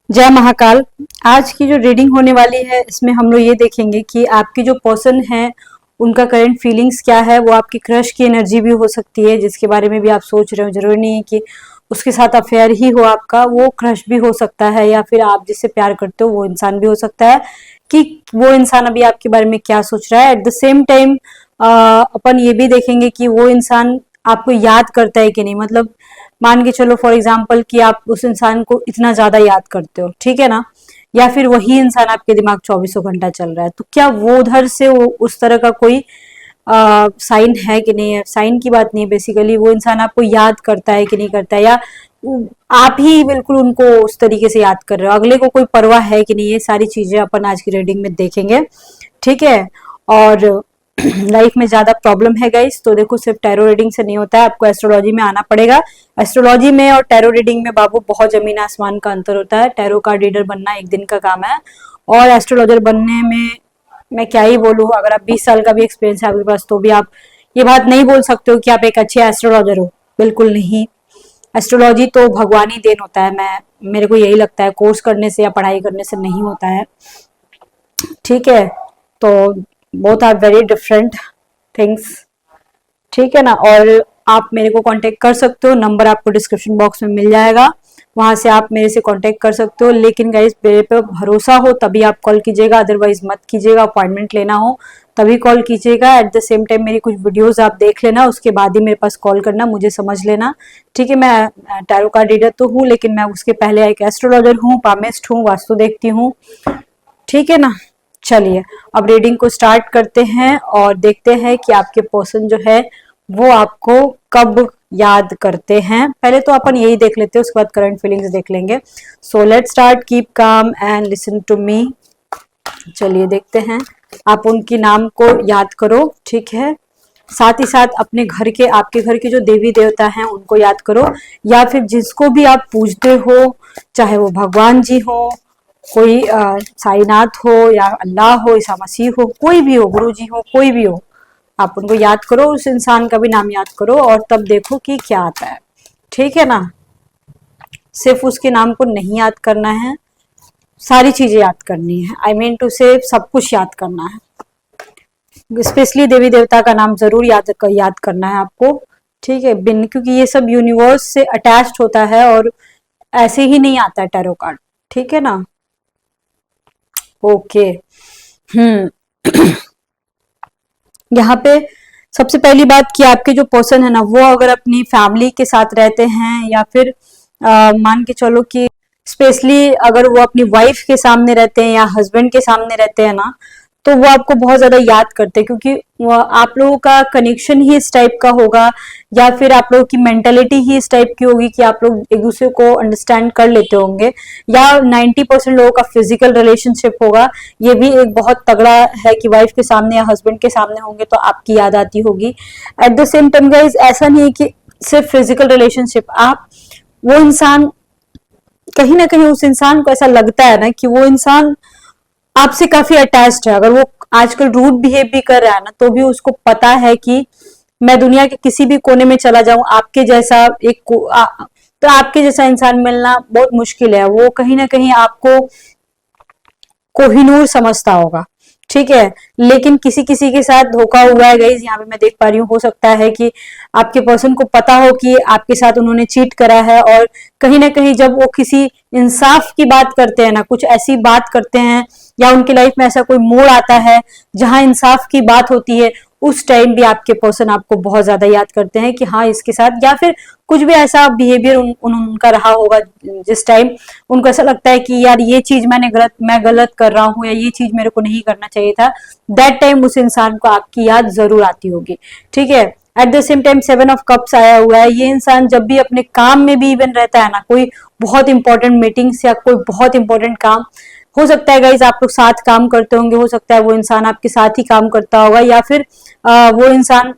जय महाकाल। आज की जो रीडिंग होने वाली है इसमें हम लोग ये देखेंगे कि आपकी जो पर्सन है उनका करंट फीलिंग्स क्या है। वो आपकी क्रश की एनर्जी भी हो सकती है जिसके बारे में भी आप सोच रहे हो। जरूरी नहीं है कि उसके साथ अफेयर ही हो आपका, वो क्रश भी हो सकता है या फिर आप जिससे प्यार करते हो वो इंसान भी हो सकता है कि वो इंसान अभी आपके बारे में क्या सोच रहा है। एट द सेम टाइम अपन ये भी देखेंगे कि वो इंसान आपको याद करता है कि नहीं। मतलब मान के चलो फॉर एग्जाम्पल कि आप उस इंसान को इतना ज्यादा याद करते हो, ठीक है ना, या फिर वही इंसान आपके दिमाग चौबीसों घंटा चल रहा है, तो क्या वो उधर से उस तरह का कोई साइन है कि नहीं है। साइन की बात नहीं है, बेसिकली वो इंसान आपको याद करता है कि नहीं करता है, या आप ही बिल्कुल उनको उस तरीके से याद कर रहे हो, अगले को कोई परवाह है कि नहीं। ये सारी चीजें अपन आज की रीडिंग में देखेंगे, ठीक है। और लाइफ में ज्यादा प्रॉब्लम है गाइस, तो देखो सिर्फ टैरो रीडिंग से नहीं होता है, आपको एस्ट्रोलॉजी में आना पड़ेगा। एस्ट्रोलॉजी में और टैरो रीडिंग में बाबू बहुत जमीन आसमान का अंतर होता है। टैरो कार्ड रीडर बनना एक दिन का काम है, और एस्ट्रोलॉजर बनने में मैं क्या ही बोलूँ, अगर आप 20 साल का भी एक्सपीरियंस है आपके पास तो भी आप ये बात नहीं बोल सकते हो कि आप एक अच्छे एस्ट्रोलॉजर हो। बिल्कुल नहीं। एस्ट्रोलॉजी तो भगवानी देन होता है, मेरे को यही लगता है, कोर्स करने से या पढ़ाई करने से नहीं होता है, ठीक है। तो both are very different things, ठीक है ना। और आप मेरे को कांटेक्ट कर सकते हो, नंबर आपको डिस्क्रिप्शन बॉक्स में मिल जाएगा, वहां से आप मेरे से कांटेक्ट कर सकते हो। लेकिन गाइस मेरे पे भरोसा हो तभी आप कॉल कीजिएगा, अदरवाइज मत कीजिएगा। अपॉइंटमेंट लेना हो तभी कॉल कीजिएगा। एट द सेम टाइम मेरी कुछ वीडियोस आप देख लेना, उसके बाद ही मेरे पास कॉल करना, मुझे समझ लेना, ठीक है। मैं टैरो कार्ड रीडर तो हूँ, लेकिन मैं उसके पहले एक एस्ट्रोलॉजर हूँ, पामिस्ट हूँ, वास्तु देखती हूँ, ठीक है ना। चलिए अब रीडिंग को स्टार्ट करते हैं और देखते हैं कि आपके पर्सन जो है वो आपको कब याद करते हैं। पहले तो अपन यही देख लेते हैं, उसके बाद करंट फीलिंग्स देख लेंगे। So let's start, keep calm and listen to me. चलिए देखते हैं। आप उनके नाम को याद करो, ठीक है। साथ ही साथ अपने घर के, आपके घर के जो देवी देवता हैं उनको याद करो, या फिर जिसको भी आप पूजते हो, चाहे वो भगवान जी हो, कोई साईनाथ हो या अल्लाह हो, ईसा मसीह हो, कोई भी हो, गुरु जी हो, कोई भी हो, आप उनको याद करो। उस इंसान का भी नाम याद करो और तब देखो कि क्या आता है, ठीक है ना। सिर्फ उसके नाम को नहीं याद करना है, सारी चीजें याद करनी है। आई मीन टू से सब कुछ याद करना है, स्पेशली देवी देवता का नाम जरूर याद करना है आपको, ठीक है। बिन क्योंकि ये सब यूनिवर्स से अटैच्ड होता है और ऐसे ही नहीं आता है टैरो कार्ड, ठीक है ना। ओके। यहाँ पे सबसे पहली बात कि आपके जो पर्सन है ना, वो अगर अपनी फैमिली के साथ रहते हैं या फिर मान के चलो कि स्पेशली अगर वो अपनी वाइफ के सामने रहते हैं या हस्बैंड के सामने रहते हैं ना, तो वो आपको बहुत ज्यादा याद करते हैं, क्योंकि आप लोगों का कनेक्शन ही इस टाइप का होगा, या फिर आप लोगों की मेंटेलिटी ही इस टाइप की होगी कि आप लोग एक दूसरे को अंडरस्टैंड कर लेते होंगे, या 90% लोगों का फिजिकल रिलेशनशिप होगा। ये भी एक बहुत तगड़ा है कि वाइफ के सामने या हस्बैंड के सामने होंगे तो आपकी याद आती होगी। At the same time guys ऐसा नहीं है कि सिर्फ फिजिकल रिलेशनशिप, आप वो इंसान कहीं ना कहीं उस इंसान को ऐसा लगता है ना कि वो इंसान आपसे काफी अटैच्ड है। अगर वो आजकल रूड बिहेव भी कर रहा है ना, तो भी उसको पता है कि मैं दुनिया के किसी भी कोने में चला जाऊं, आपके जैसा तो आपके जैसा इंसान मिलना बहुत मुश्किल है। वो कहीं ना कहीं आपको कोहिनूर समझता होगा, ठीक है। लेकिन किसी किसी के साथ धोखा हुआ है गाइस, यहाँ पे मैं देख पा रही हूँ। हो सकता है कि आपके पर्सन को पता हो कि आपके साथ उन्होंने चीट करा है, और कहीं ना कहीं जब वो किसी इंसाफ की बात करते हैं ना, कुछ ऐसी बात करते हैं या उनकी लाइफ में ऐसा कोई मोड़ आता है जहां इंसाफ की बात होती है, उस टाइम भी आपके पर्सन आपको बहुत ज्यादा याद करते हैं कि हाँ इसके साथ, या फिर कुछ भी ऐसा बिहेवियर उनका रहा होगा जिस टाइम उनको ऐसा लगता है कि यार ये चीज मैं गलत कर रहा हूँ, या ये चीज मेरे को नहीं करना चाहिए था। दैट टाइम उस इंसान को आपकी याद जरूर आती होगी, ठीक है। At the same time 7 of cups आया हुआ है। ये इंसान जब भी अपने काम में भी इवन रहता है ना, कोई बहुत इंपॉर्टेंट मीटिंग्स या कोई बहुत इंपॉर्टेंट काम, हो सकता है गाइज आप लोग साथ काम करते होंगे, हो सकता है वो इंसान आपके साथ ही काम करता होगा, या फिर वो इंसान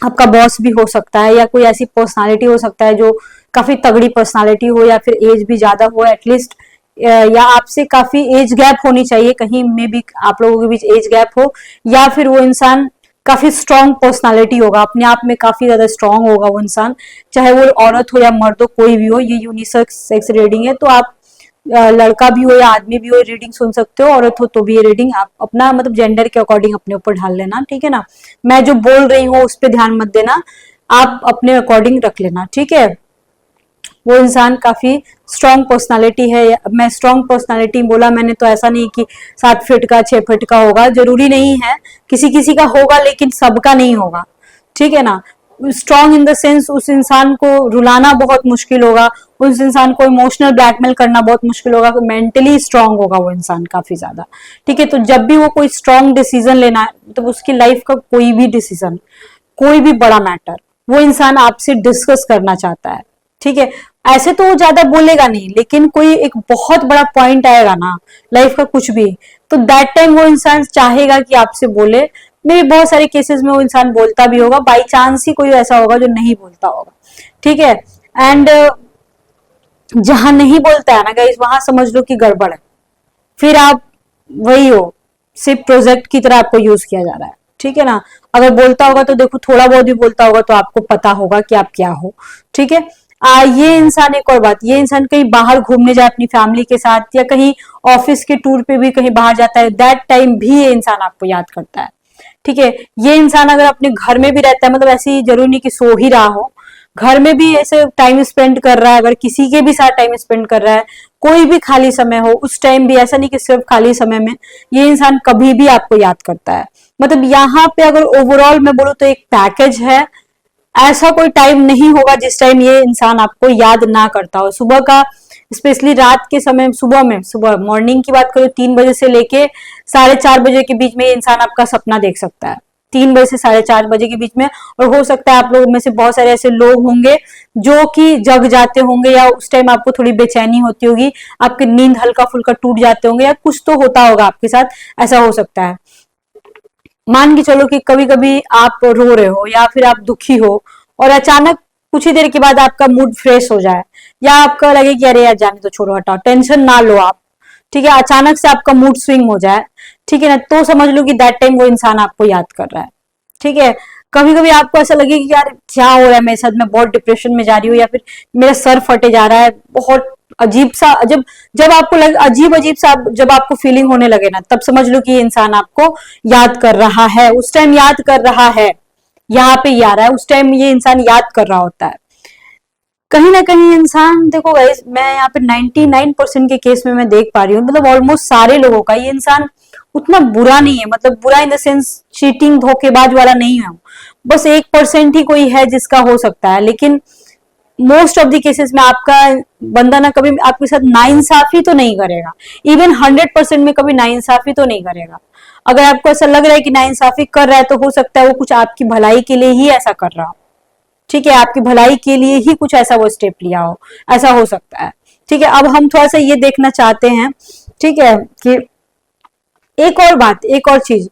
आपका बॉस भी हो सकता है, या कोई ऐसी पर्सनालिटी हो सकता है जो काफी तगड़ी पर्सनालिटी हो, या फिर एज भी ज्यादा हो एटलीस्ट, या आपसे काफी एज गैप होनी चाहिए, कहीं में भी आप लोगों के बीच एज गैप हो, या फिर वो इंसान काफी स्ट्रॉन्ग पर्सनालिटी होगा, अपने आप में काफी ज्यादा स्ट्रॉन्ग होगा वो इंसान, चाहे वो औरत हो या मर्द हो, कोई भी हो। ये यूनिसेक्स सेक्स रीडिंग है, तो आप लड़का भी हो या आदमी भी हो रीडिंग सुन सकते हो, औरत हो तो भी ये रीडिंग आप अपना मतलब जेंडर के अकॉर्डिंग अपने ऊपर ढाल लेना, ठीक है ना। मैं जो बोल रही हूँ उस पर ध्यान मत देना, आप अपने अकॉर्डिंग रख लेना, ठीक है। वो इंसान काफी स्ट्रॉन्ग पर्सनालिटी है। मैं स्ट्रॉन्ग पर्सनालिटी बोला मैंने तो ऐसा नहीं कि 7 फीट का 6 फीट का होगा, जरूरी नहीं है, किसी किसी का होगा लेकिन सबका नहीं होगा, ठीक है ना। स्ट्रॉन्ग इन द सेंस उस इंसान को रुलाना बहुत मुश्किल होगा, उस इंसान को इमोशनल ब्लैकमेल करना बहुत मुश्किल होगा, मेंटली स्ट्रांग होगा वो इंसान काफी ज्यादा, ठीक है। तो जब भी वो कोई स्ट्रांग डिसीजन लेना है तो उसकी लाइफ का कोई भी डिसीजन, कोई भी बड़ा मैटर वो इंसान आपसे डिस्कस करना चाहता है, ठीक है। ऐसे तो वो ज्यादा बोलेगा नहीं, लेकिन कोई एक बहुत बड़ा पॉइंट आएगा ना लाइफ का कुछ भी, तो दैट टाइम वो इंसान चाहेगा कि आपसे बोले। मे भी बहुत सारे केसेस में वो इंसान बोलता भी होगा, बाई चांस ही कोई ऐसा होगा जो नहीं बोलता होगा, ठीक है। एंड जहां नहीं बोलता है ना गाइस, वहां समझ लो कि गड़बड़ है, फिर आप वही हो, सिर्फ प्रोजेक्ट की तरह आपको यूज किया जा रहा है, ठीक है ना। अगर बोलता होगा तो देखो, थोड़ा बहुत भी बोलता होगा तो आपको पता होगा कि आप क्या हो, ठीक है। ये इंसान, एक और बात, ये इंसान कहीं बाहर घूमने जाए अपनी फैमिली के साथ या कहीं ऑफिस के टूर पे भी कहीं बाहर जाता है, दैट टाइम भी ये इंसान आपको याद करता है, ठीक है। ये इंसान अगर अपने घर में भी रहता है, मतलब ऐसी जरूरी नहीं कि सो ही रहा हो, घर में भी ऐसे टाइम स्पेंड कर रहा है, अगर किसी के भी साथ टाइम स्पेंड कर रहा है, कोई भी खाली समय हो उस टाइम भी, ऐसा नहीं कि सिर्फ खाली समय में, ये इंसान कभी भी आपको याद करता है। मतलब यहाँ पे अगर ओवरऑल मैं बोलूँ तो एक पैकेज है, ऐसा कोई टाइम नहीं होगा जिस टाइम ये इंसान आपको याद ना करता हो। सुबह का, स्पेशली रात के समय, सुबह में, सुबह मॉर्निंग की बात करो, 3 बजे से लेके 4:30 बजे के बीच में ये इंसान आपका सपना देख सकता है, 3 बजे से 4:30 बजे के बीच में। और हो सकता है आप लोगों में से बहुत सारे ऐसे लोग होंगे जो कि जग जाते होंगे, या उस टाइम आपको थोड़ी बेचैनी होती होगी, आपकी नींद हल्का फुल्का टूट जाते होंगे, या कुछ तो होता होगा आपके साथ, ऐसा हो सकता है। मान के चलो कि कभी कभी आप रो रहे हो या फिर आप दुखी हो, और अचानक कुछ ही देर के बाद आपका मूड फ्रेश हो जाए, या आपका लगे कि अरे यार जाने तो, छोड़ो हटाओ, टेंशन ना लो आप, ठीक है, अचानक से आपका मूड स्विंग हो जाए, ठीक है ना, तो समझ लो कि दैट टाइम वो इंसान आपको याद कर रहा है, ठीक है। कभी कभी आपको ऐसा लगे कि यार क्या हो रहा है मेरे साथ, मैं बहुत डिप्रेशन में जा रही हूँ, या फिर मेरा सर फटे जा रहा है, बहुत अजीब सा, जब जब आपको लगे अजीब अजीब सा, जब आपको फीलिंग होने लगे ना, तब समझ लो कि ये इंसान आपको याद कर रहा है, उस टाइम याद कर रहा है, यहाँ पे ही आ रहा है, उस टाइम ये इंसान याद कर रहा होता है। कहीं ना कहीं इंसान, देखो गाइस, मैं यहाँ पे 99% के केस में मैं देख पा रही हूँ, मतलब ऑलमोस्ट सारे लोगों का, ये इंसान उतना बुरा नहीं है, मतलब बुरा इन द सेंस चीटिंग धोखेबाज वाला नहीं है, बस 1% ही कोई है जिसका हो सकता है, लेकिन मोस्ट ऑफ द केसेस में आपका बंदा ना कभी आपके साथ नाइंसाफी तो नहीं करेगा, इवन 100% में कभी नाइंसाफी तो नहीं करेगा। अगर आपको ऐसा लग रहा है कि नाइंसाफी कर रहा है, तो हो सकता है वो कुछ आपकी भलाई के लिए ही ऐसा कर रहा हो, ठीक है, आपकी भलाई के लिए ही कुछ ऐसा वो स्टेप लिया हो, ऐसा हो सकता है, ठीक है। अब हम थोड़ा सा ये देखना चाहते हैं, ठीक है, कि एक और बात, एक और चीज,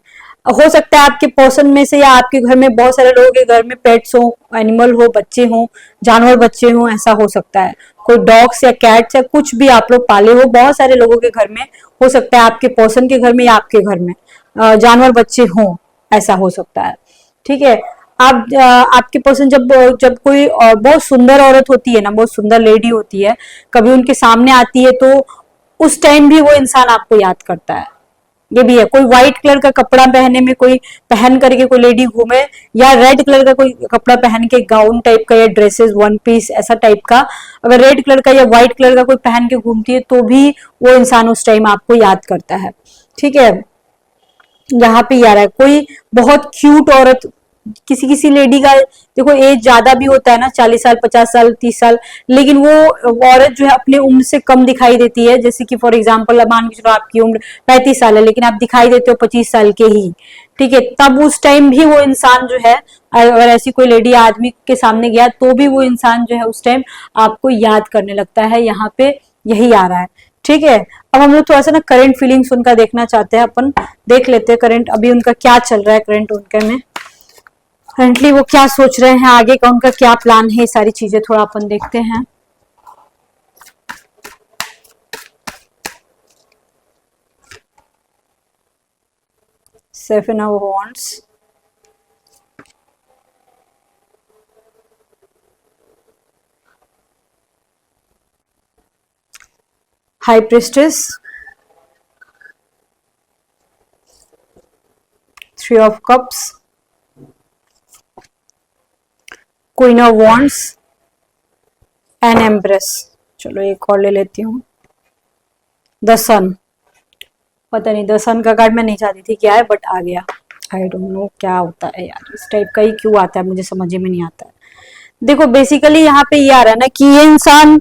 हो सकता है आपके पर्सन में से या आपके घर में, बहुत सारे लोगों के घर में पेट्स हो, एनिमल हो, बच्चे हो, जानवर बच्चे हो, ऐसा हो सकता है, कोई डॉग्स या कैट्स या कुछ भी आप लोग पाले हो, बहुत सारे लोगों के घर में हो सकता है, आपके पर्सन के घर में या आपके घर में जानवर बच्चे हो, ऐसा हो सकता है, ठीक है। आप आपके पर्सन जब जब कोई बहुत सुंदर औरत होती है ना, बहुत सुंदर लेडी होती है, कभी उनके सामने आती है, तो उस टाइम भी वो इंसान आपको याद करता है, ये भी है। कोई व्हाइट कलर का कपड़ा पहने में, कोई पहन करके कोई लेडी घूमे, या रेड कलर का कोई कपड़ा पहन के, गाउन टाइप का या ड्रेसेस वन पीस ऐसा टाइप का, अगर रेड कलर का या व्हाइट कलर का कोई पहन के घूमती है, तो भी वो इंसान उस टाइम आपको याद करता है, ठीक है। यहाँ पे आ रहा है कोई बहुत क्यूट औरत, किसी किसी लेडी का देखो एज ज्यादा भी होता है ना, 40 साल, 50 साल, 30 साल, लेकिन वो औरत जो है अपने उम्र से कम दिखाई देती है, जैसे कि फॉर एग्जाम्पल मान के चलो आपकी उम्र 35 साल है, लेकिन आप दिखाई देते हो 25 साल के ही, ठीक है, तब उस टाइम भी वो इंसान जो है, अगर ऐसी कोई लेडी आदमी के सामने गया, तो भी वो इंसान जो है उस टाइम आपको याद करने लगता है, यहाँ पे यही आ रहा है, ठीक है। अब हम लोग थोड़ा सा ना करंट फीलिंग्स उनका देखना चाहते हैं, अपन देख लेते हैं करंट अभी उनका क्या चल रहा है, करंट उनके में करंटली वो क्या सोच रहे हैं, आगे का उनका क्या प्लान है, ये सारी चीजें थोड़ा अपन देखते हैं। Seven of wands, high priestess, 3 of cups, queen of wands and empress. चलो एक और ले लेती हूँ, द सन। पता नहीं द सन का कार्ड मैं नहीं चाहती थी क्या है, बट आ गया। आई डोंट नो क्या होता है यार, इस टाइप का ही क्यों आता है, मुझे समझ में नहीं आता है। देखो बेसिकली यहाँ पे ये आ रहा है ना कि ये इंसान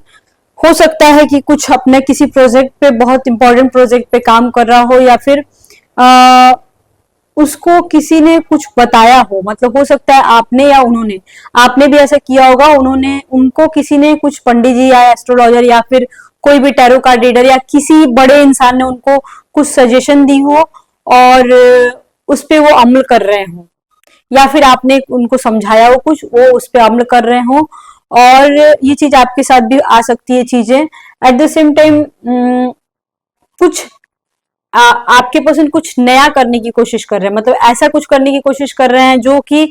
हो सकता है कि कुछ अपने किसी प्रोजेक्ट पे, बहुत इंपॉर्टेंट प्रोजेक्ट पे काम कर रहा हो, या फिर उसको किसी ने कुछ बताया हो। मतलब हो सकता है आपने या उन्होंने, आपने भी ऐसा किया होगा, उन्होंने, उनको किसी ने, कुछ पंडित जी या एस्ट्रोलॉजर या फिर कोई भी टैरो कार्ड रीडर या किसी बड़े इंसान ने उनको कुछ सजेशन दी हो और उस पे वो अमल कर रहे हो, या फिर आपने उनको समझाया हो कुछ, वो उस पे अमल कर रहे हो। और ये चीज आपके साथ भी आ सकती है चीजें। एट द सेम टाइम कुछ आपके पर्सन कुछ नया करने की कोशिश कर रहे हैं, मतलब ऐसा कुछ करने की कोशिश कर रहे हैं जो कि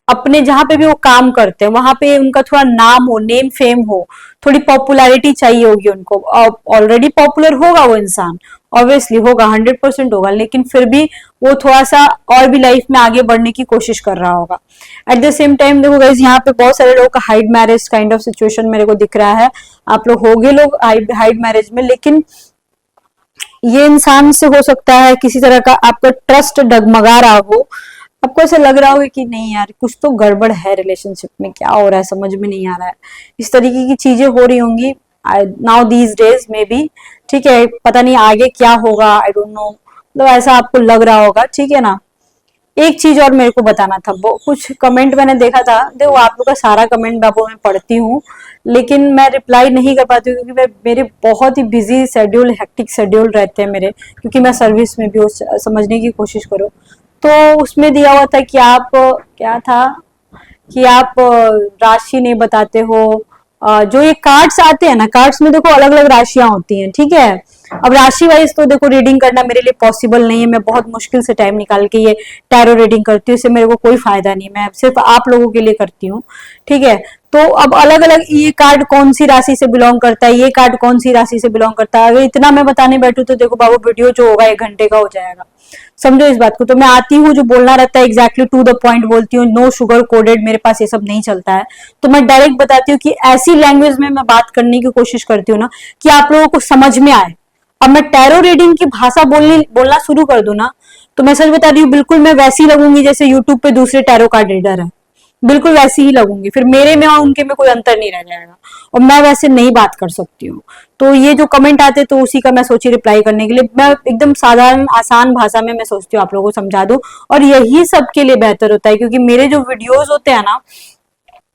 अपने जहां पे भी वो काम करते हैं वहां पे उनका थोड़ा नाम हो, नेम फेम हो, थोड़ी पॉपुलैरिटी चाहिए होगी उनको। ऑलरेडी पॉपुलर होगा वो इंसान, ऑब्वियसली होगा, 100% होगा, लेकिन फिर भी वो थोड़ा सा और भी लाइफ में आगे बढ़ने की कोशिश कर रहा होगा। एट द सेम टाइम देखो गाइस, यहाँ पे बहुत सारे लोगों का hide marriage kind of situation मेरे को दिख रहा है। आप लोग होगे लोग हाइड मैरिज में, लेकिन ये इंसान से हो सकता है किसी तरह का आपका ट्रस्ट डगमगा रहा हो, आपको ऐसा लग रहा होगा कि नहीं यार कुछ तो गड़बड़ है रिलेशनशिप में, क्या हो रहा है समझ में नहीं आ रहा है, इस तरीके की चीजें हो रही होंगी नाउ दीज डेज में भी। ठीक है, पता नहीं आगे क्या होगा, आई डोंट नो, मतलब ऐसा आपको लग रहा होगा। ठीक है ना। एक चीज और मेरे को बताना था, वो कुछ कमेंट मैंने देखा था, देखो आप लोग का सारा कमेंट बाबू मैं पढ़ती हूँ, लेकिन मैं रिप्लाई नहीं कर पाती हूँ क्योंकि मेरे बहुत ही बिजी शेड्यूल, हेक्टिक शेड्यूल रहते हैं मेरे, क्योंकि मैं सर्विस में भी हूँ। समझने की कोशिश करो। तो उसमें दिया हुआ था कि आप, क्या था कि आप राशि नहीं बताते हो। जो ये कार्ड्स आते हैं ना, कार्ड्स में देखो अलग अलग राशियां होती हैं। ठीक है, अब राशि वाइज तो देखो रीडिंग करना मेरे लिए पॉसिबल नहीं है, मैं बहुत मुश्किल से टाइम निकाल के ये टैरो रीडिंग करती हूँ, इससे मेरे को कोई फायदा नहीं, मैं सिर्फ आप लोगों के लिए करती हूँ। ठीक है, तो अब अलग अलग ये कार्ड कौन सी राशि से बिलोंग करता है, ये कार्ड कौन सी राशि से बिलोंग करता है, अगर इतना मैं बताने बैठू तो देखो बाबू वीडियो जो होगा 1 घंटे का हो जाएगा। समझो इस बात को। तो मैं आती हूँ, जो बोलना रहता है एग्जैक्टली टू द पॉइंट बोलती हूँ, नो शुगर कोडेड, मेरे पास ये सब नहीं चलता है। तो मैं डायरेक्ट बताती हूँ कि ऐसी लैंग्वेज में मैं बात करने की कोशिश करती हूँ ना कि आप लोगों को समझ में आए। अब मैं टैरो रीडिंग की भाषा बोलना शुरू कर दूं ना, तो मैं सच बता रही हूँ बिल्कुल मैं वैसी लगूंगी जैसे यूट्यूब पे दूसरे टैरो कार्ड रीडर है, बिल्कुल वैसी ही लगूंगी। फिर मेरे में और उनके में कोई अंतर नहीं रह जाएगा, और मैं वैसे नहीं बात कर सकती हूँ। तो ये जो कमेंट आते तो उसी का मैं सोची रिप्लाई करने के लिए, मैं एकदम साधारण आसान भाषा में मैं सोचती हूँ आप लोगों को समझा दूं, और यही सबके लिए बेहतर होता है, क्योंकि मेरे जो वीडियोज होते हैं ना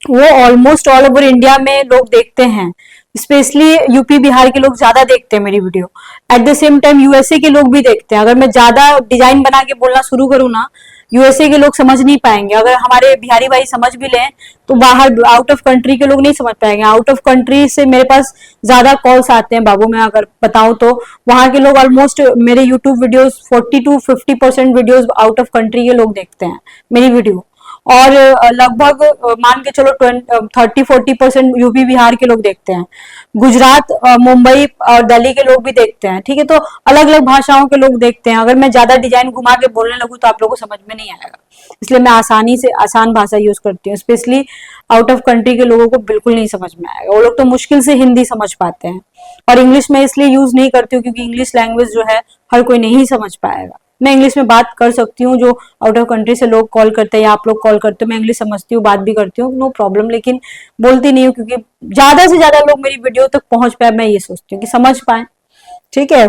वो ऑलमोस्ट ऑल ओवर इंडिया में लोग देखते हैं, स्पेशली यूपी बिहार के लोग ज्यादा देखते हैं मेरी video. At the same time USA के लोग भी देखते हैं। अगर मैं ज्यादा डिजाइन बना के बोलना शुरू करूँ ना, यूएसए के लोग समझ नहीं पाएंगे। अगर हमारे बिहारी भाई समझ भी लें तो बाहर आउट ऑफ कंट्री के लोग नहीं समझ पाएंगे। आउट ऑफ कंट्री से मेरे पास ज्यादा कॉल्स आते हैं बाबू, मैं अगर बताऊं तो वहां के लोग ऑलमोस्ट मेरे YouTube videos 40 to 50% videos out of country के लोग देखते हैं मेरी वीडियो, और लगभग मान के चलो 30-40% यूपी बिहार के लोग देखते हैं, गुजरात, मुंबई और दिल्ली के लोग भी देखते हैं। ठीक है, तो अलग अलग भाषाओं के लोग देखते हैं। अगर मैं ज्यादा डिजाइन घुमा के बोलने लगूँ तो आप लोगों को समझ में नहीं आएगा, इसलिए मैं आसानी से आसान भाषा यूज करती हूँ। स्पेशली आउट ऑफ कंट्री के लोगों को बिल्कुल नहीं समझ में आएगा, वो लोग तो मुश्किल से हिंदी समझ पाते हैं। और इंग्लिश में इसलिए यूज नहीं करती हूँ क्योंकि इंग्लिश लैंग्वेज जो है हर कोई नहीं समझ पाएगा। मैं इंग्लिश में बात कर सकती हूँ, जो आउट ऑफ कंट्री से लोग कॉल करते हैं या आप लोग कॉल करते हो, मैं इंग्लिश समझती हूँ, बात भी करती हूँ, नो प्रॉब्लम, लेकिन बोलती नहीं हूँ क्योंकि ज्यादा से ज्यादा लोग मेरी वीडियो तक पहुंच पाए, मैं ये सोचती हूँ कि समझ पाए। ठीक है,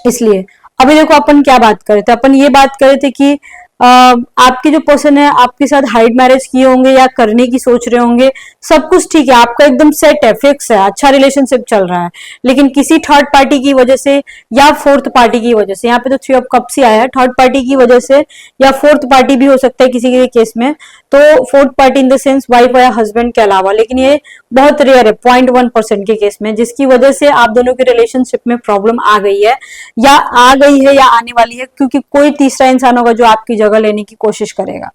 इसलिए अभी देखो अपन क्या बात कर रहे थे, अपन ये बात कर रहे थे कि आपके जो पर्सन है आपके साथ हाइड मैरिज किए होंगे या करने की सोच रहे होंगे, सब कुछ ठीक है, आपका एकदम सेट है, फिक्स है, अच्छा रिलेशनशिप चल रहा है, लेकिन किसी थर्ड पार्टी की वजह से या फोर्थ पार्टी की वजह से, यहाँ पे तो 3 ऑफ कप्स ही आया है, थर्ड पार्टी की वजह से या फोर्थ पार्टी भी हो सकता है किसी के केस में, तो fourth party in the sense wife या हस्बैंड के अलावा, लेकिन ये बहुत रेयर है 0.1% के केस में, जिसकी वजह से आप दोनों के रिलेशनशिप में प्रॉब्लम आ गई है या आ गई है या आने वाली है, क्योंकि कोई तीसरा इंसान होगा जो आपकी जगह लेने की कोशिश करेगा,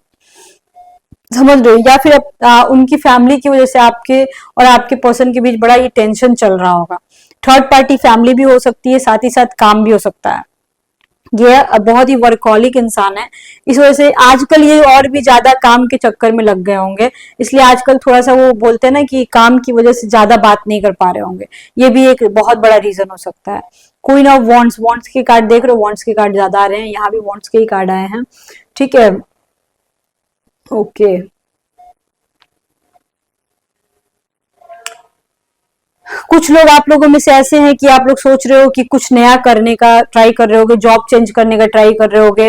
समझ रहे हो, या फिर उनकी फैमिली की वजह से आपके और आपके पर्सन के बीच बड़ा ही टेंशन चल रहा होगा। थर्ड पार्टी फैमिली भी हो सकती है, साथ ही साथ काम भी हो सकता है। ये बहुत ही वर्कहॉलिक इंसान है, इस वजह से आजकल ये और भी ज्यादा काम के चक्कर में लग गए होंगे, इसलिए आजकल थोड़ा सा वो बोलते हैं ना कि काम की वजह से ज्यादा बात नहीं कर पा रहे होंगे, ये भी एक बहुत बड़ा रीजन हो सकता है। क्वीन ऑफ वॉन्ड्स, वॉन्ड्स के कार्ड देख रहे हो, वॉन्ड्स के कार्ड ज्यादा आ रहे हैं, यहाँ भी वॉन्ड्स के ही कार्ड आए हैं, ठीक है, ओके। कुछ लोग आप लोगों में से ऐसे हैं कि आप लोग सोच रहे हो कि कुछ नया करने का ट्राई कर रहे होगे, जॉब चेंज करने का ट्राई कर रहे होगे,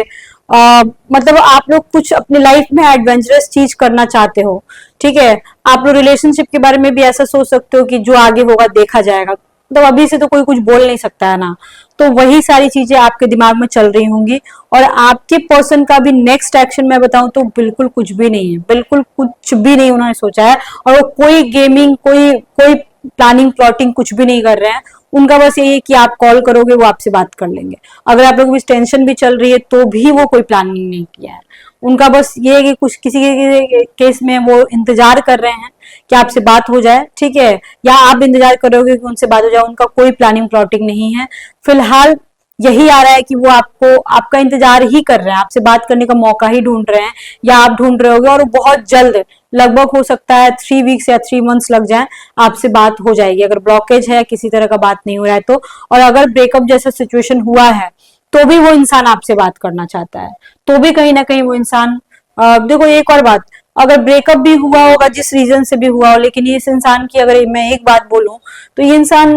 मतलब आप लोग कुछ अपने लाइफ में एडवेंचरस चीज करना चाहते हो, ठीक है। आप लोग रिलेशनशिप के बारे में भी ऐसा सोच सकते हो कि जो आगे होगा देखा जाएगा, तो अभी से तो कोई कुछ बोल नहीं सकता है ना, तो वही सारी चीजें आपके दिमाग में चल रही होंगी। और आपके पर्सन का भी नेक्स्ट एक्शन मैं बताऊं तो बिल्कुल कुछ भी नहीं है, बिल्कुल कुछ भी नहीं उन्होंने सोचा है, और वो कोई गेमिंग, कोई कोई प्लानिंग प्लॉटिंग कुछ भी नहीं कर रहे हैं। उनका बस यही है कि आप कॉल करोगे वो आपसे बात कर लेंगे, अगर आप लोग भी टेंशन भी चल रही है तो भी वो कोई प्लानिंग नहीं किया है। उनका बस ये है कि कुछ किसी के केस में वो इंतजार कर रहे हैं कि आपसे बात हो जाए, ठीक है, या आप इंतजार करोगे कि उनसे बात हो जाए, उनका कोई प्लानिंग प्लॉटिंग नहीं है। फिलहाल यही आ रहा है कि वो आपको, आपका इंतजार ही कर रहे हैं, आपसे बात करने का मौका ही ढूंढ रहे हैं, या आप ढूंढ रहे होगे, और वो बहुत जल्द, लगभग हो सकता है 3 वीक्स या 3 मंथ्स लग जाए, आपसे बात हो जाएगी, अगर ब्लॉकेज है, किसी तरह का बात नहीं हो रहा है तो। और अगर ब्रेकअप जैसा सिचुएशन हुआ है तो भी वो इंसान आपसे बात करना चाहता है, तो भी कहीं ना कहीं वो इंसान, देखो एक और बात, अगर ब्रेकअप भी हुआ होगा जिस रीजन से भी हुआ हो, लेकिन इस इंसान की अगर मैं एक बात बोलूं तो ये इंसान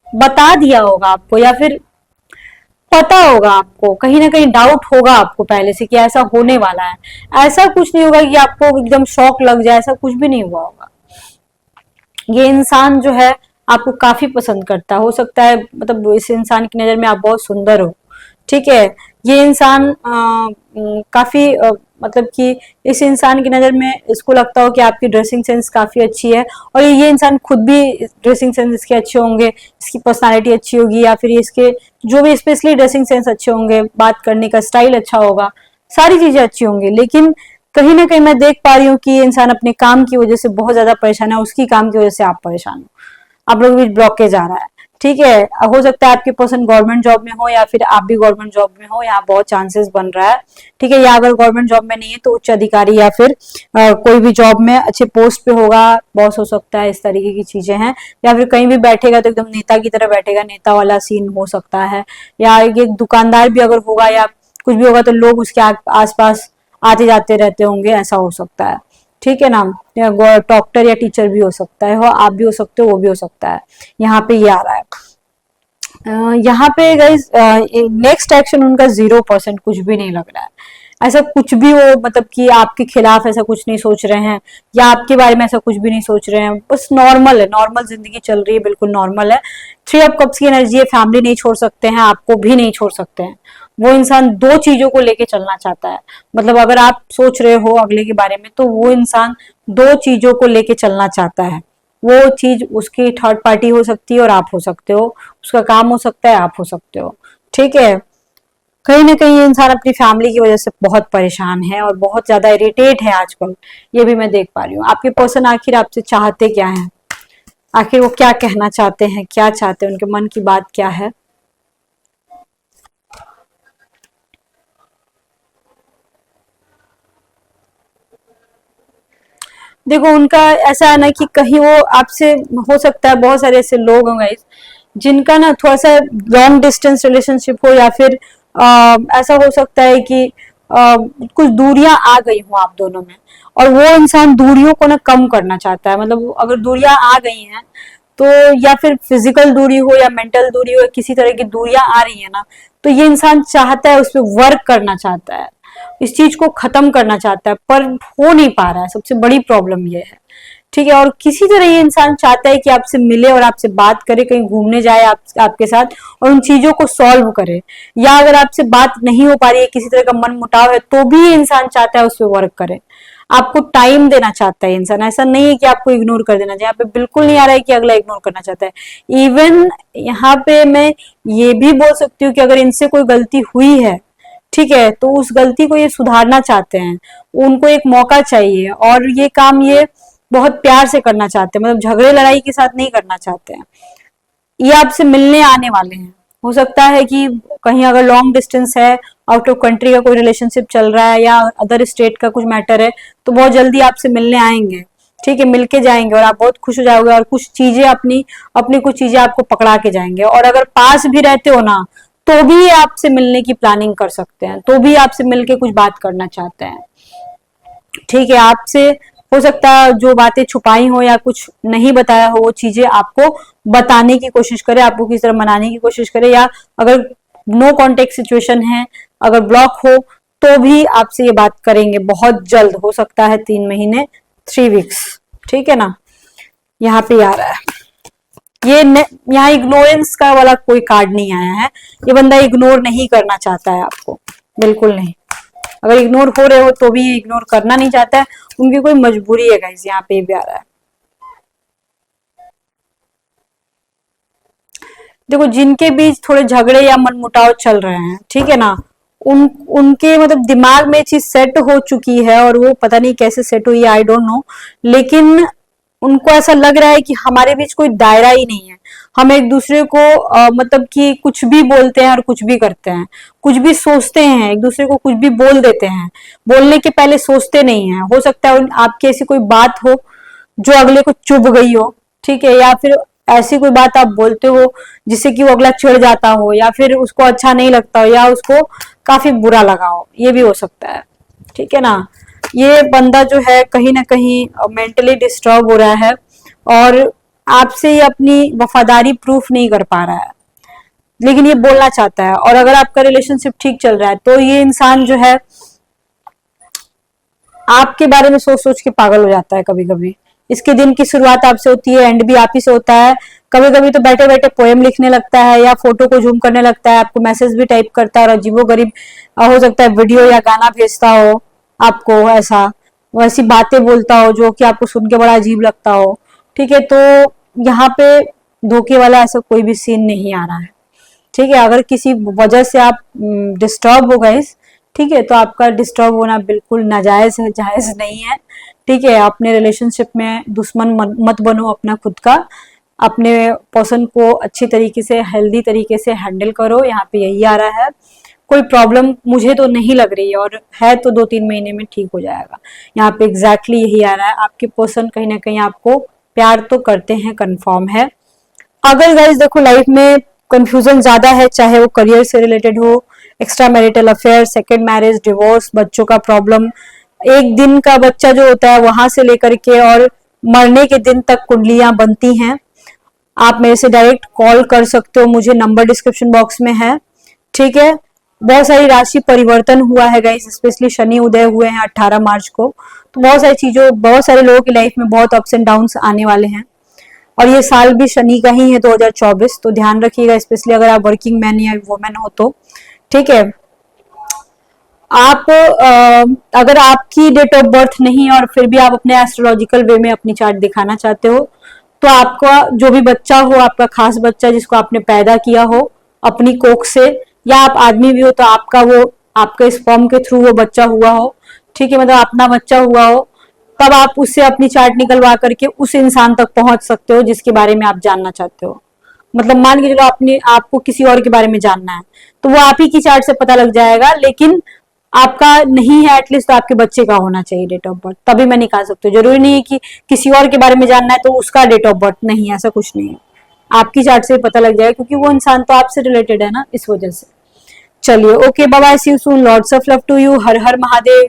बता दिया होगा आपको, या फिर पता होगा आपको, कहीं ना कहीं डाउट होगा आपको पहले से कि ऐसा होने वाला है। ऐसा कुछ नहीं होगा कि आपको एकदम शॉक लग जाए, ऐसा कुछ भी नहीं हुआ होगा। ये इंसान जो है आपको काफी पसंद करता है, हो सकता है मतलब इस इंसान की नजर में आप बहुत सुंदर हो, ठीक है। ये इंसान काफी मतलब कि इस इंसान की नजर में इसको लगता हो कि आपकी ड्रेसिंग सेंस काफी अच्छी है, और ये इंसान खुद भी ड्रेसिंग सेंस इसके अच्छे होंगे, इसकी पर्सनालिटी अच्छी होगी, या फिर इसके जो भी स्पेशली ड्रेसिंग सेंस अच्छे होंगे, बात करने का स्टाइल अच्छा होगा, सारी चीजें अच्छी होंगी। लेकिन कहीं ना कहीं मैं देख पा रही हूँ कि ये इंसान अपने काम की वजह से बहुत ज्यादा परेशान है, उसकी काम की वजह से आप परेशान हो, आप लोग भी ब्लॉकेज आ रहा है, ठीक है। हो सकता है आपके पर्सन गवर्नमेंट जॉब में हो, या फिर आप भी गवर्नमेंट जॉब में हो, यहाँ बहुत चांसेस बन रहा है, ठीक है। या अगर गवर्नमेंट जॉब में नहीं है तो उच्च अधिकारी या फिर कोई भी जॉब में अच्छे पोस्ट पे होगा, बॉस हो सकता है, इस तरीके की चीजें हैं। या फिर कहीं भी बैठेगा तो एकदम नेता की तरह बैठेगा, नेता वाला सीन हो सकता है। या एक दुकानदार भी अगर होगा या कुछ भी होगा तो लोग उसके आसपास आते जाते रहते होंगे, ऐसा हो सकता है, ठीक है ना। डॉक्टर या टीचर भी हो सकता है, हो आप भी हो सकते हो, वो भी हो सकता है, यहाँ पे ये आ रहा है। यहाँ पे गाइस नेक्स्ट एक्शन उनका 0%, कुछ भी नहीं लग रहा है, ऐसा कुछ भी वो मतलब कि आपके खिलाफ ऐसा कुछ नहीं सोच रहे हैं, या आपके बारे में ऐसा कुछ भी नहीं सोच रहे हैं, बस नॉर्मल है, नॉर्मल जिंदगी चल रही है, बिल्कुल नॉर्मल है। 3 ऑफ कप्स की एनर्जी है, फैमिली नहीं छोड़ सकते हैं, आपको भी नहीं छोड़ सकते हैं। वो इंसान दो चीजों को लेके चलना चाहता है, मतलब अगर आप सोच रहे हो अगले के बारे में तो वो इंसान दो चीजों को लेके चलना चाहता है। वो चीज उसकी थर्ड पार्टी हो सकती है और आप हो सकते हो, उसका काम हो सकता है, आप हो सकते हो, ठीक है। कहीं ना कहीं ये इंसान अपनी फैमिली की वजह से बहुत परेशान है और बहुत ज्यादा इरिटेट है आजकल, ये भी मैं देख पा रही हूँ। आपके पर्सन आखिर आपसे चाहते क्या है, आखिर वो क्या कहना चाहते हैं, क्या चाहते हैं, उनके मन की बात क्या है। देखो उनका ऐसा है ना कि कहीं वो आपसे, हो सकता है बहुत सारे ऐसे लोग होंगे जिनका ना थोड़ा सा लॉन्ग डिस्टेंस रिलेशनशिप हो, या फिर ऐसा हो सकता है कि कुछ दूरियां आ गई हो आप दोनों में, और वो इंसान दूरियों को ना कम करना चाहता है। मतलब अगर दूरियां आ गई हैं तो, या फिर फिजिकल दूरी हो या मेंटल दूरी हो, किसी तरह की दूरियां आ रही है ना, तो ये इंसान चाहता है, उस पर वर्क करना चाहता है, इस चीज को खत्म करना चाहता है, पर हो नहीं पा रहा है, सबसे बड़ी प्रॉब्लम ये है, ठीक है। और किसी तरह ये इंसान चाहता है कि आपसे मिले और आपसे बात करे, कहीं घूमने जाए आपके साथ, और उन चीजों को सॉल्व करे। या अगर आपसे बात नहीं हो पा रही है, किसी तरह का मन मुटाव है, तो भी ये इंसान चाहता है उस पर वर्क करे, आपको टाइम देना चाहता है इंसान। ऐसा नहीं है कि आपको इग्नोर कर देना चाहिए, यहाँ पे बिल्कुल नहीं आ रहा है कि अगला इग्नोर करना चाहता है। इवन यहाँ पे मैं ये भी बोल सकती हूँ कि अगर इनसे कोई गलती हुई है, ठीक है, तो उस गलती को ये सुधारना चाहते हैं, उनको एक मौका चाहिए, और ये काम ये बहुत प्यार से करना चाहते हैं, मतलब झगड़े लड़ाई के साथ नहीं करना चाहते हैं। ये आपसे मिलने आने वाले हैं। हो सकता है कि कहीं अगर लॉन्ग डिस्टेंस है, आउट ऑफ कंट्री का कोई रिलेशनशिप चल रहा है या अदर स्टेट का कुछ मैटर है, तो बहुत जल्दी आपसे मिलने आएंगे, ठीक है, मिलके जाएंगे और आप बहुत खुश हो जाओगे और कुछ चीजें अपनी अपनी कुछ चीजें आपको पकड़ा के जाएंगे। और अगर पास भी रहते हो ना, तो भी आपसे मिलने की प्लानिंग कर सकते हैं, तो भी आपसे मिलके कुछ बात करना चाहते हैं, ठीक है। आपसे हो सकता है जो बातें छुपाई हो या कुछ नहीं बताया हो, वो चीजें आपको बताने की कोशिश करे, आपको किसी तरह मनाने की कोशिश करे, या अगर नो कॉन्टेक्ट सिचुएशन है, अगर ब्लॉक हो, तो भी आपसे ये बात करेंगे बहुत जल्द। हो सकता है 3 महीने, 3 वीक्स, ठीक है ना। यहाँ पे आ रहा है ये यहाँ इग्नोरेंस का वाला कोई कार्ड नहीं आया है। ये बंदा इग्नोर नहीं करना चाहता है आपको, बिल्कुल नहीं। अगर इग्नोर हो रहे हो तो भी इग्नोर करना नहीं चाहता है, उनकी कोई मजबूरी है गाइस, यहाँ पे भी आ रहा है। देखो, जिनके बीच थोड़े झगड़े या मनमुटाव चल रहे हैं, ठीक है ना, उनके मतलब दिमाग में चीज सेट हो चुकी है, और वो पता नहीं कैसे सेट हुई, आई डोंट नो, लेकिन उनको ऐसा लग रहा है कि हमारे बीच कोई दायरा ही नहीं है। हम एक दूसरे को मतलब कि कुछ भी बोलते हैं और कुछ भी करते हैं, कुछ भी सोचते हैं, एक दूसरे को कुछ भी बोल देते हैं, बोलने के पहले सोचते नहीं है। हो सकता है आपकी ऐसी कोई बात हो जो अगले को चुभ गई हो, ठीक है, या फिर ऐसी कोई बात आप बोलते हो जिससे कि वो अगला चिढ़ जाता हो, या फिर उसको अच्छा नहीं लगता हो, या उसको काफी बुरा लगा हो, ये भी हो सकता है, ठीक है ना। ये बंदा जो है कहीं ना कहीं मेंटली डिस्टर्ब हो रहा है, और आपसे ये अपनी वफादारी प्रूफ नहीं कर पा रहा है, लेकिन ये बोलना चाहता है। और अगर आपका रिलेशनशिप ठीक चल रहा है, तो ये इंसान जो है आपके बारे में सोच सोच के पागल हो जाता है कभी कभी। इसके दिन की शुरुआत आपसे होती है, एंड भी आप ही से होता है। कभी कभी तो बैठे बैठे पोएम लिखने लगता है, या फोटो को जूम करने लगता है, आपको मैसेज भी टाइप करता है, और अजीबोगरीब हो सकता है वीडियो या गाना भेजता हो आपको, ऐसा वैसी बातें बोलता हो जो कि आपको सुन के बड़ा अजीब लगता हो, ठीक है। तो यहाँ पे धोखे वाला ऐसा कोई भी सीन नहीं आ रहा है, ठीक है। अगर किसी वजह से आप डिस्टर्ब हो गए, ठीक है, तो आपका डिस्टर्ब होना बिल्कुल नाजायज है, जायज नहीं है, ठीक है। अपने रिलेशनशिप में दुश्मन मत बनो अपना खुद का, अपने पर्सन को अच्छी तरीके से, हेल्दी तरीके से हैंडल करो। यहाँ पे यही आ रहा है। कोई प्रॉब्लम मुझे तो नहीं लग रही है, और है तो 2-3 महीने में ठीक हो जाएगा। यहाँ पे एग्जैक्टली यही आ रहा है। आपके पर्सन कहीं ना कहीं आपको प्यार तो करते हैं, कंफर्म है। अगर गाइस देखो, लाइफ में कंफ्यूजन ज्यादा है, चाहे वो करियर से रिलेटेड हो, extra marital affair, second marriage, divorce, बच्चों का प्रॉब्लम, एक दिन का बच्चा जो होता है वहां से लेकर के और मरने के दिन तक कुंडलियां बनती हैं। आप मेरे से डायरेक्ट कॉल कर सकते हो, मुझे नंबर डिस्क्रिप्शन बॉक्स में है, ठीक है। बहुत सारी राशि परिवर्तन हुआ है गाइस, स्पेशली शनि उदय हुए हैं 18 मार्च को, तो बहुत सारी चीजों, बहुत सारे लोगों की लाइफ में बहुत अप्स एंड डाउन्स आने वाले हैं, और ये साल भी शनि का ही है 2024, तो ध्यान रखिएगा, स्पेशली अगर आप वर्किंग मैन या वुमेन हो तो, ठीक है। आप अगर आपकी डेट ऑफ बर्थ नहीं और फिर भी आप अपने एस्ट्रोलॉजिकल वे में अपनी चार्ट दिखाना चाहते हो, तो आपका जो भी बच्चा हो, आपका खास बच्चा जिसको आपने पैदा किया हो अपनी कोख से, या आप आदमी भी हो तो आपका वो आपके स्पर्म के थ्रू वो बच्चा हुआ हो, ठीक है, मतलब अपना बच्चा हुआ हो, तब आप उससे अपनी चार्ट निकलवा करके उस इंसान तक पहुंच सकते हो जिसके बारे में आप जानना चाहते हो। मतलब मान के चलो आपको किसी और के बारे में जानना है, तो वो आप ही की चार्ट से पता लग जाएगा, लेकिन आपका नहीं है एटलीस्ट तो आपके बच्चे का होना चाहिए डेट ऑफ बर्थ, तभी मैं निकाल सकती हूँ। जरूरी नहीं है कि किसी और के बारे में जानना है तो उसका डेट ऑफ बर्थ, नहीं, ऐसा कुछ नहीं है, आपकी चार्ट से पता लग जाएगा, क्योंकि वो इंसान तो आपसे रिलेटेड है ना, इस वजह से। चलिए, okay, bye bye, see you soon, lots of love to you, Har Har Mahadev.